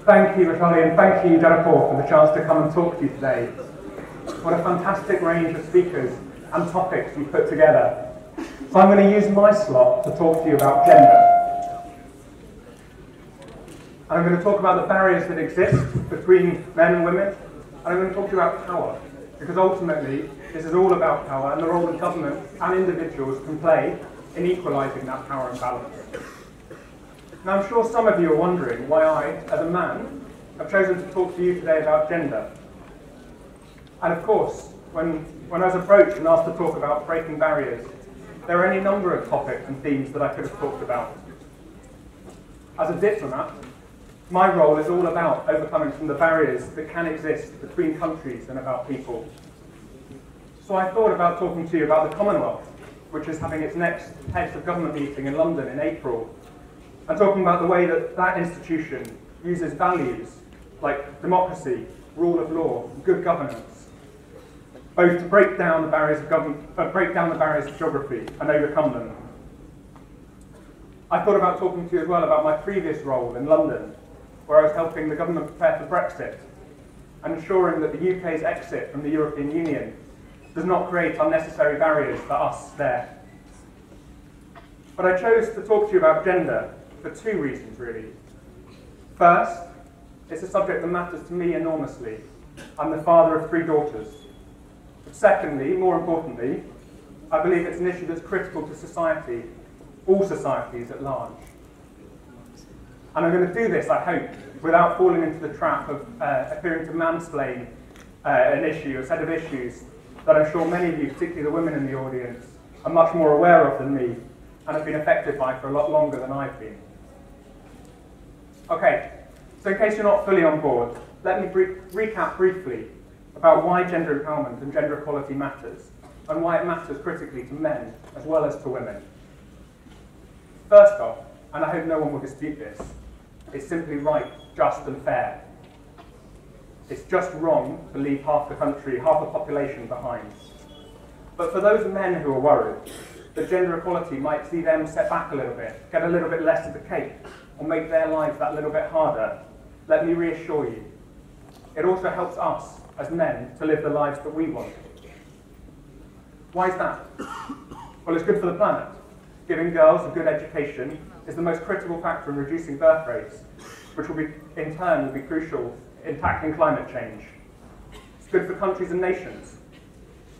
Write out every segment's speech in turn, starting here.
Thank you, Natalia, and thank you, Jadavpur, for the chance to come and talk to you today. What a fantastic range of speakers and topics you've put together. So I'm going to use my slot to talk to you about gender. And I'm going to talk about the barriers that exist between men and women, and I'm going to talk to you about power, because ultimately this is all about power and the role that government and individuals can play in equalising that power imbalance. Now, I'm sure some of you are wondering why I, as a man, have chosen to talk to you today about gender. And of course, when I was approached and asked to talk about breaking barriers, there are any number of topics and themes that I could have talked about. As a diplomat, my role is all about overcoming some of the barriers that can exist between countries and about people. So I thought about talking to you about the Commonwealth, which is having its next Heads of Government meeting in London in April, and talking about the way that that institution uses values like democracy, rule of law, good governance, both to break down the barriers of geography and overcome them. I thought about talking to you as well about my previous role in London, where I was helping the government prepare for Brexit and ensuring that the UK's exit from the European Union does not create unnecessary barriers for us there. But I chose to talk to you about gender for two reasons, really. First, it's a subject that matters to me enormously. I'm the father of 3 daughters. But secondly, more importantly, I believe it's an issue that's critical to society, all societies at large. And I'm going to do this, I hope, without falling into the trap of appearing to mansplain an issue, a set of issues that I'm sure many of you, particularly the women in the audience, are much more aware of than me and have been affected by for a lot longer than I've been. Okay, so in case you're not fully on board, let me recap briefly about why gender empowerment and gender equality matters, and why it matters critically to men as well as to women. First off, and I hope no one will dispute this, it's simply right, just and fair. It's just wrong to leave half the country, half the population behind. But for those men who are worried that gender equality might see them set back a little bit, get a little bit less of the cake, or make their lives that little bit harder, let me reassure you, it also helps us as men to live the lives that we want. Why is that? Well, it's good for the planet. Giving girls a good education is the most critical factor in reducing birth rates, which will be, in turn, will be crucial in tackling climate change. It's good for countries and nations.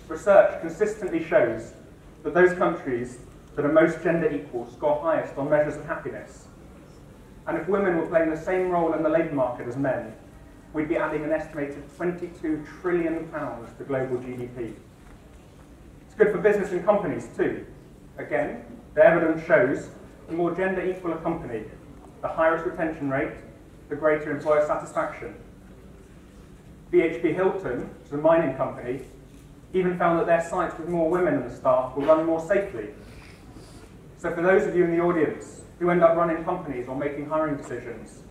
Research consistently shows that those countries that are most gender equal score highest on measures of happiness. And if women were playing the same role in the labour market as men, we'd be adding an estimated £22 trillion to global GDP. It's good for business and companies too. Again, the evidence shows the more gender equal a company, the higher its retention rate, the greater employer satisfaction. BHP Hilton, which is a mining company, even found that their sites with more women in the staff will run more safely. So for those of you in the audience who end up running companies or making hiring decisions,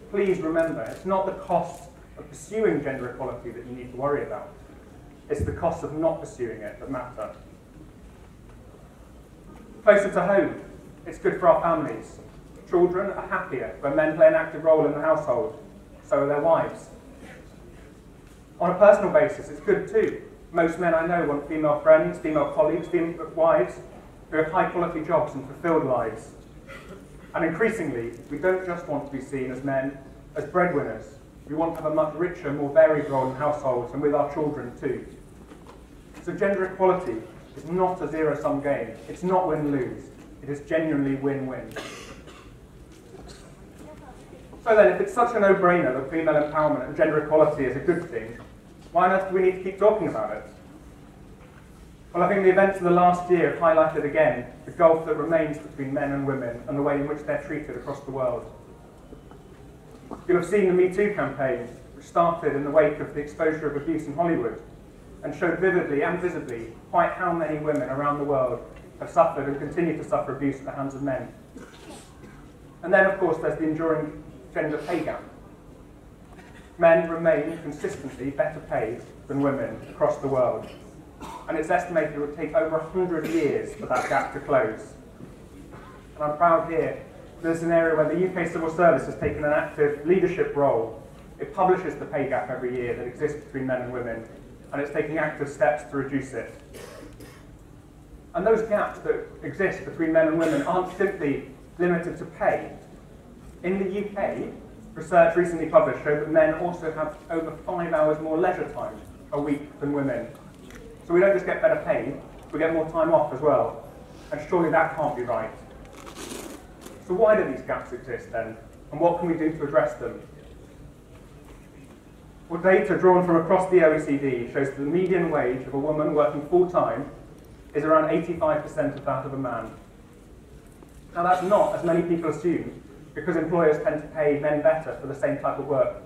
please remember, it's not the cost of pursuing gender equality that you need to worry about. It's the cost of not pursuing it that matter. Closer to home, it's good for our families. Children are happier when men play an active role in the household, so are their wives. On a personal basis, it's good too. Most men I know want female friends, female colleagues, female wives who have high-quality jobs and fulfilled lives. And increasingly, we don't just want to be seen as men as breadwinners. We want to have a much richer, more varied role in households and with our children too. So gender equality is not a zero-sum game. It's not win-lose. It is genuinely win-win. So then, if it's such a no-brainer that female empowerment and gender equality is a good thing, why on earth do we need to keep talking about it? Well, I think the events of the last year have highlighted again the gulf that remains between men and women and the way in which they're treated across the world. You'll have seen the Me Too campaign, which started in the wake of the exposure of abuse in Hollywood and showed vividly and visibly quite how many women around the world have suffered and continue to suffer abuse at the hands of men. And then, of course, there's the enduring gender pay gap. Men remain consistently better paid than women across the world. And it's estimated it would take over 100 years for that gap to close. And I'm proud here This is an area where the UK Civil Service has taken an active leadership role. It publishes the pay gap every year that exists between men and women, and it's taking active steps to reduce it. And those gaps that exist between men and women aren't simply limited to pay. In the UK, research recently published showed that men also have over 5 hours more leisure time a week than women. So we don't just get better paid, we get more time off as well. And surely that can't be right. So why do these gaps exist then? And what can we do to address them? Well, data drawn from across the OECD shows that the median wage of a woman working full-time is around 85% of that of a man. Now that's not, as many people assume, because employers tend to pay men better for the same type of work.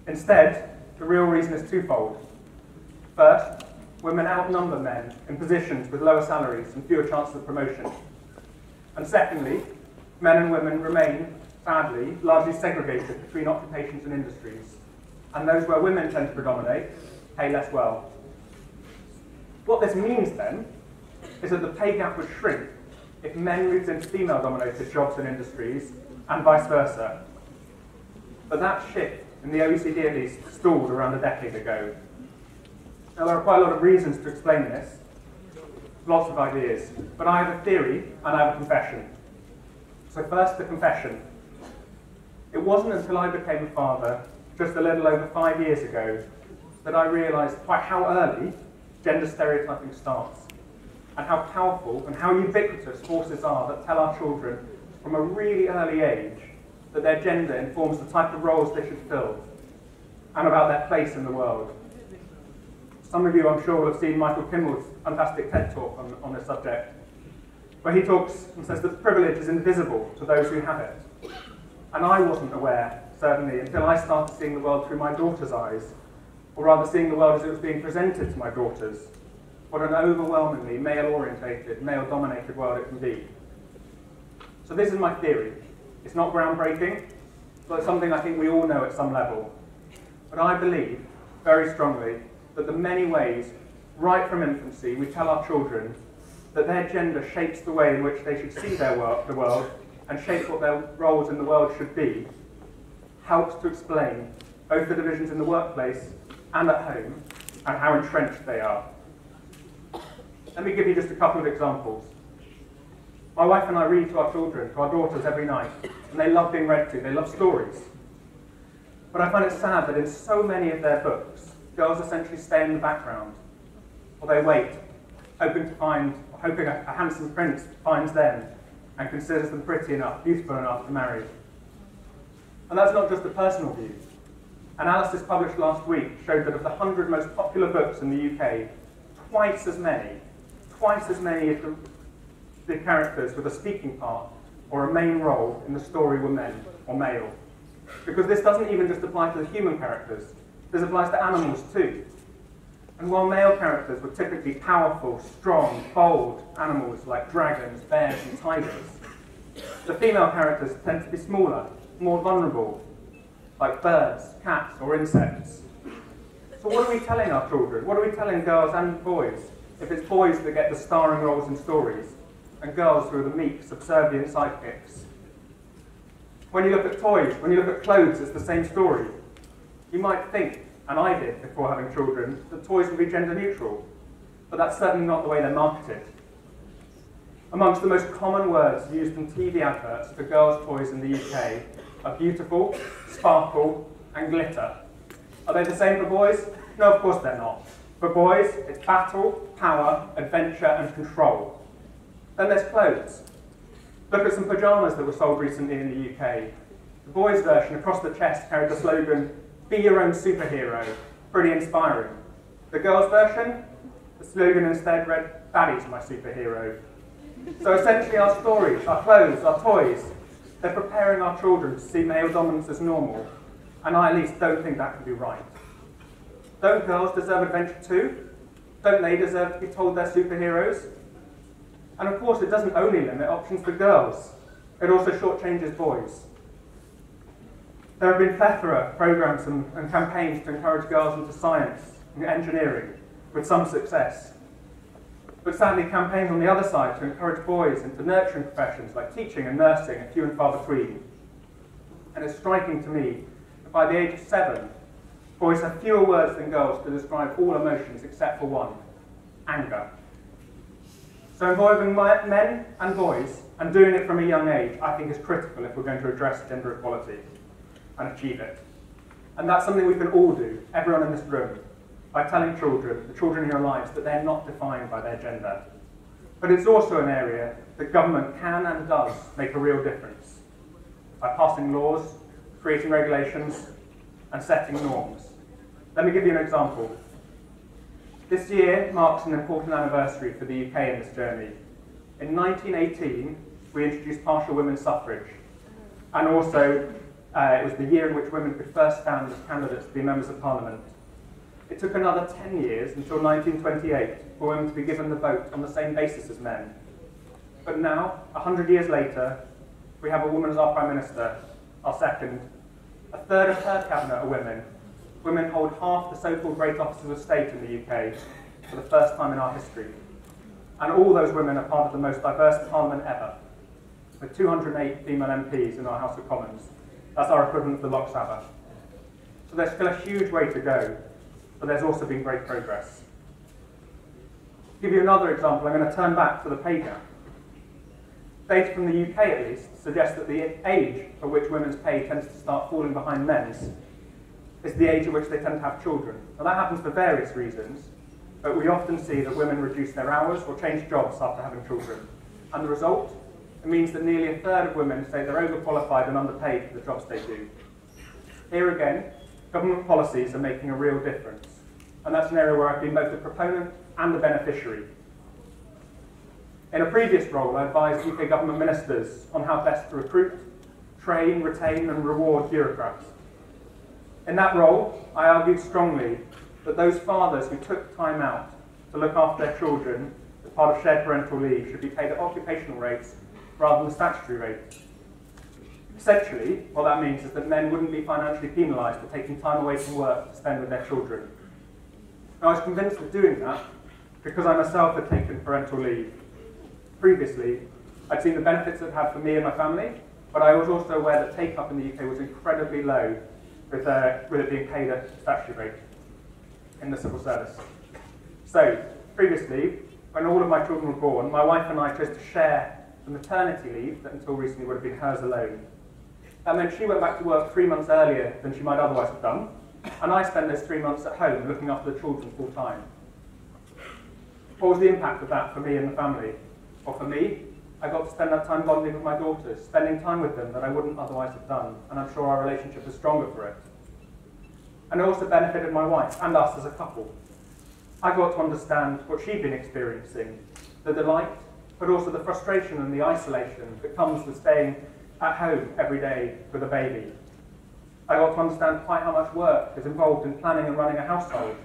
Instead, the real reason is twofold. First, women outnumber men in positions with lower salaries and fewer chances of promotion. And secondly, men and women remain, sadly, largely segregated between occupations and industries. And those where women tend to predominate pay less well. What this means then is that the pay gap would shrink if men moved into female-dominated jobs and industries, and vice versa. But that shift, in the OECD at least, stalled around a decade ago. Now there are quite a lot of reasons to explain this, lots of ideas, but I have a theory and I have a confession. So first, the confession. It wasn't until I became a father, just a little over 5 years ago, that I realised quite how early gender stereotyping starts, and how powerful and how ubiquitous forces are that tell our children from a really early age that their gender informs the type of roles they should fill, and about their place in the world. Some of you, I'm sure, will have seen Michael Kimmel's fantastic TED talk on this subject, where he talks and says that privilege is invisible to those who have it. And I wasn't aware, certainly, until I started seeing the world through my daughter's eyes, or rather seeing the world as it was being presented to my daughters. What an overwhelmingly male-orientated, male-dominated world it can be. So this is my theory. It's not groundbreaking, but it's something I think we all know at some level. But I believe, very strongly, that the many ways, right from infancy, we tell our children that their gender shapes the way in which they should see the world, and shapes what their roles in the world should be, helps to explain both the divisions in the workplace and at home, and how entrenched they are. Let me give you just a couple of examples. My wife and I read to our children, to our daughters every night, and they love being read to, they love stories. But I find it sad that in so many of their books, girls essentially stay in the background, or they wait, hoping a handsome prince finds them and considers them pretty enough, beautiful enough to marry. And that's not just a personal view. Analysis published last week showed that of the 100 most popular books in the UK, twice as many of the characters with a speaking part or a main role in the story were men or male. Because this doesn't even just apply to the human characters, this applies to animals too. And while male characters were typically powerful, strong, bold animals like dragons, bears and tigers, the female characters tend to be smaller, more vulnerable, like birds, cats or insects. So what are we telling our children? What are we telling girls and boys if it's boys that get the starring roles in stories and girls who are the meek, subservient sidekicks? When you look at toys, when you look at clothes, it's the same story. You might think, and I did before having children, that toys would be gender neutral, but that's certainly not the way they're marketed. Amongst the most common words used in TV adverts for girls' toys in the UK are beautiful, sparkle, and glitter. Are they the same for boys? No, of course they're not. For boys, it's battle, power, adventure, and control. Then there's clothes. Look at some pyjamas that were sold recently in the UK. The boys' version across the chest carried the slogan, "Be your own superhero," pretty inspiring. The girls' version, the slogan instead read, "Daddy's my superhero." So essentially our stories, our clothes, our toys, they're preparing our children to see male dominance as normal, and I at least don't think that can be right. Don't girls deserve adventure too? Don't they deserve to be told they're superheroes? And of course it doesn't only limit options for girls, it also shortchanges boys. There have been plethora of programs and campaigns to encourage girls into science and engineering, with some success. But sadly, campaigns on the other side to encourage boys into nurturing professions like teaching and nursing are few and far between. And it's striking to me that by the age of 7, boys have fewer words than girls to describe all emotions except for one: anger. So involving men and boys, and doing it from a young age, I think is critical if we're going to address gender equality and achieve it. And that's something we can all do, everyone in this room, by telling children, the children in your lives, that they're not defined by their gender. But it's also an area that government can and does make a real difference by passing laws, creating regulations, and setting norms. Let me give you an example. This year marks an important anniversary for the UK in this journey. In 1918, we introduced partial women's suffrage, and also it was the year in which women could first stand as candidates to be members of Parliament. It took another 10 years until 1928 for women to be given the vote on the same basis as men. But now, 100 years later, we have a woman as our Prime Minister, our second. A third of her cabinet are women. Women hold half the so-called great offices of state in the UK for the first time in our history. And all those women are part of the most diverse Parliament ever, with 208 female MPs in our House of Commons. That's our equivalent to the Lok Sabha. So there's still a huge way to go, but there's also been great progress. To give you another example, I'm going to turn back to the pay gap. Data from the UK, at least, suggests that the age at which women's pay tends to start falling behind men's is the age at which they tend to have children. Now that happens for various reasons, but we often see that women reduce their hours or change jobs after having children. And the result? It means that nearly a third of women say they're overqualified and underpaid for the jobs they do. Here again, government policies are making a real difference. And that's an area where I've been both the proponent and the beneficiary. In a previous role, I advised UK government ministers on how best to recruit, train, retain and reward bureaucrats. In that role, I argued strongly that those fathers who took time out to look after their children as part of shared parental leave should be paid at occupational rates rather than statutory rates. Essentially, what that means is that men wouldn't be financially penalised for taking time away from work to spend with their children. Now, I was convinced of doing that because I myself had taken parental leave. Previously, I'd seen the benefits it had for me and my family, but I was also aware that take-up in the UK was incredibly low, with it being paid at statutory rate in the civil service. So, previously, when all of my children were born, my wife and I chose to share the maternity leave that until recently would have been hers alone. That meant she went back to work 3 months earlier than she might otherwise have done, and I spent those 3 months at home looking after the children full time. What was the impact of that for me and the family? Well, for me, I got to spend that time bonding with my daughters, spending time with them that I wouldn't otherwise have done, and I'm sure our relationship was stronger for it. And it also benefited my wife and us as a couple. I got to understand what she'd been experiencing, the delight, but also the frustration and the isolation that comes with staying at home every day with a baby. I got to understand quite how much work is involved in planning and running a household,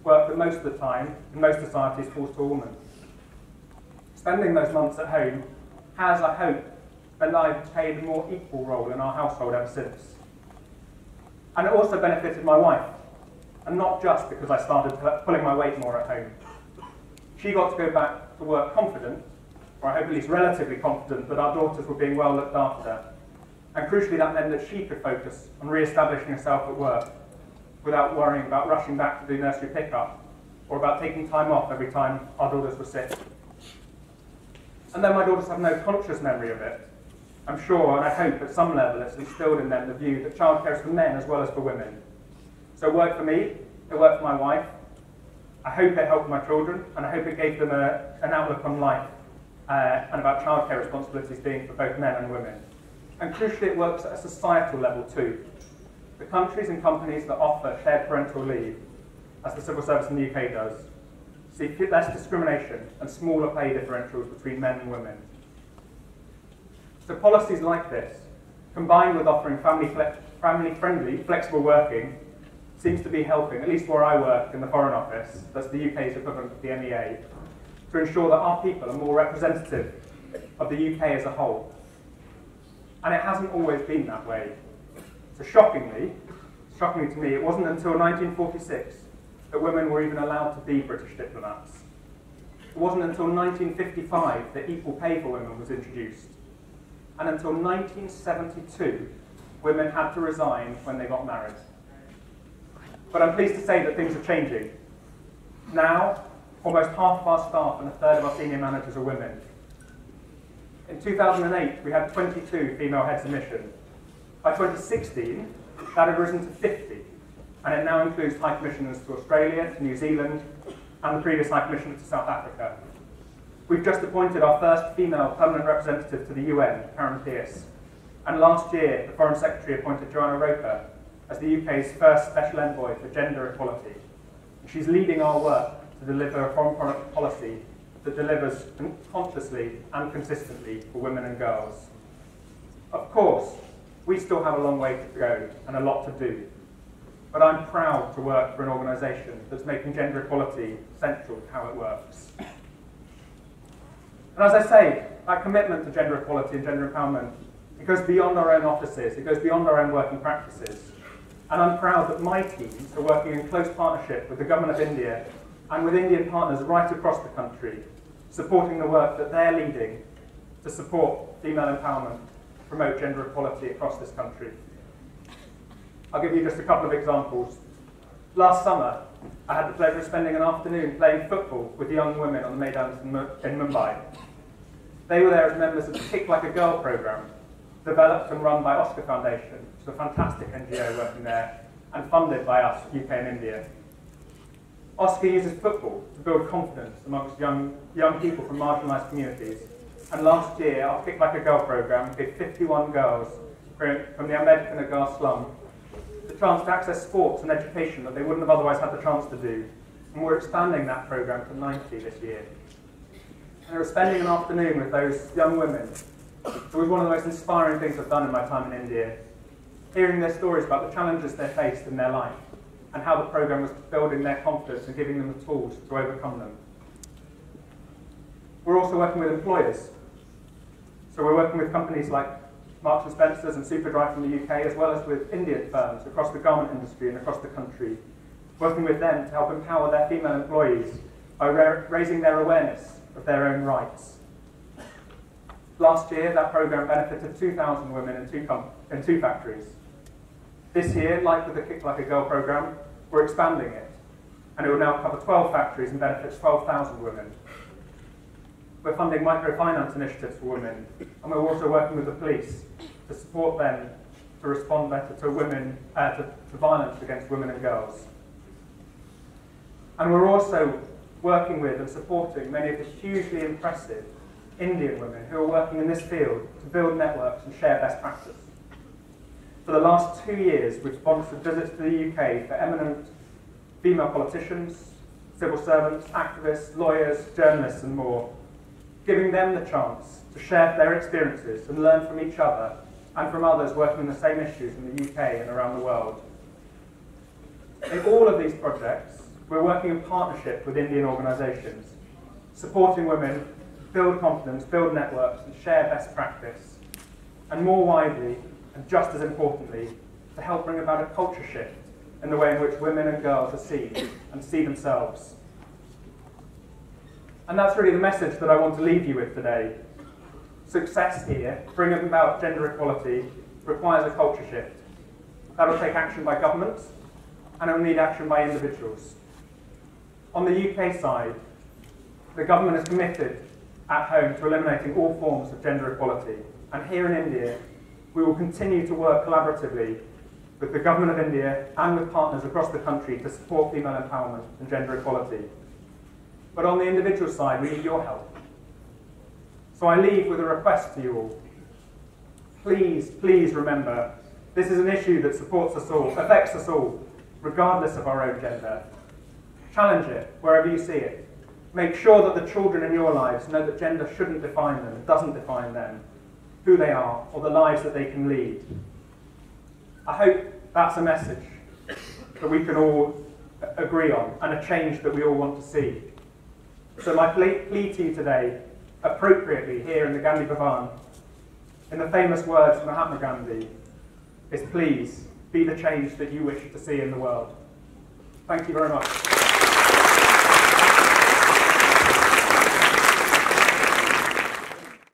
work that most of the time, in most societies, falls to a woman. Spending those months at home has, I hope, meant that I've played a more equal role in our household ever since. And it also benefited my wife, and not just because I started pulling my weight more at home. She got to go back to work confident, or I hope at least relatively confident, that our daughters were being well looked after. And crucially, that meant that she could focus on re-establishing herself at work without worrying about rushing back to do nursery pickup, or about taking time off every time our daughters were sick. And then my daughters have no conscious memory of it. I'm sure, and I hope at some level, it's instilled in them the view that childcare is for men as well as for women. So it worked for me, it worked for my wife. I hope it helped my children, and I hope it gave them an outlook on life and about childcare responsibilities being for both men and women. And crucially, it works at a societal level too. The countries and companies that offer shared parental leave, as the civil service in the UK does, see less discrimination and smaller pay differentials between men and women. So policies like this, combined with offering family-friendly, flexible working, seems to be helping, at least where I work in the Foreign Office, that's the UK's equivalent of the MEA, to ensure that our people are more representative of the UK as a whole. And it hasn't always been that way. So shockingly to me, it wasn't until 1946 that women were even allowed to be British diplomats. it wasn't until 1955 that equal pay for women was introduced. And until 1972, women had to resign when they got married. But I'm pleased to say that things are changing. Now, almost half of our staff and a third of our senior managers are women. In 2008, we had 22 female heads of mission. By 2016, that had risen to 50, and it now includes High Commissioners to Australia, to New Zealand, and the previous High Commissioner to South Africa. We've just appointed our first female permanent representative to the UN, Kieran Drake, and last year, the Foreign Secretary appointed Joanna Roper as the UK's first Special Envoy for Gender Equality. She's leading our work to deliver a foreign policy that delivers consciously and consistently for women and girls. Of course, we still have a long way to go and a lot to do, but I'm proud to work for an organisation that's making gender equality central to how it works. And as I say, that commitment to gender equality and gender empowerment, it goes beyond our own offices, it goes beyond our own working practices. And I'm proud that my teams are working in close partnership with the Government of India and with Indian partners right across the country, supporting the work that they're leading to support female empowerment, promote gender equality across this country. I'll give you just a couple of examples. Last summer, I had the pleasure of spending an afternoon playing football with young women on the Maidans in Mumbai. They were there as members of the Kick Like a Girl programme, developed and run by Oscar Foundation, which is a fantastic NGO working there, and funded by us, UK and India. Oscar uses football to build confidence amongst young people from marginalised communities. And last year, our Kick Like a Girl programme gave 51 girls from the Ambedkar Nagar slum the chance to access sports and education that they wouldn't have otherwise had the chance to do. And we're expanding that programme to 90 this year. And I was spending an afternoon with those young women. It was one of the most inspiring things I've done in my time in India, hearing their stories about the challenges they faced in their life and how the programme was building their confidence and giving them the tools to overcome them. We're also working with employers. So we're working with companies like Marks & Spencer's and Superdry from the UK, as well as with Indian firms across the garment industry and across the country, working with them to help empower their female employees by raising their awareness of their own rights. Last year, that programme benefited 2,000 women in two factories. This year, like with the Kick Like a Girl programme, we're expanding it, and it will now cover 12 factories and benefits 12,000 women. We're funding microfinance initiatives for women, and we're also working with the police to support them to respond better to women, to violence against women and girls. And we're also working with and supporting many of the hugely impressive Indian women who are working in this field to build networks and share best practice. For the last 2 years, we've sponsored visits to the UK for eminent female politicians, civil servants, activists, lawyers, journalists and more, giving them the chance to share their experiences and learn from each other and from others working on the same issues in the UK and around the world. In all of these projects, we're working in partnership with Indian organisations, supporting women build confidence, build networks, and share best practice. And more widely, and just as importantly, to help bring about a culture shift in the way in which women and girls are seen and see themselves. And that's really the message that I want to leave you with today. Success here, bringing about gender equality, requires a culture shift. That'll take action by governments, and it'll need action by individuals. On the UK side, the government is committed at home to eliminating all forms of gender equality. And here in India, we will continue to work collaboratively with the Government of India and with partners across the country to support female empowerment and gender equality. But on the individual side, we need your help. So I leave with a request to you all. Please, please remember, this is an issue that supports us all, affects us all, regardless of our own gender. Challenge it wherever you see it. Make sure that the children in your lives know that gender shouldn't define them, doesn't define them, who they are, or the lives that they can lead. I hope that's a message that we can all agree on, and a change that we all want to see. So my plea to you today, appropriately here in the Gandhi Bhavan, in the famous words of Mahatma Gandhi, is please be the change that you wish to see in the world. Thank you very much.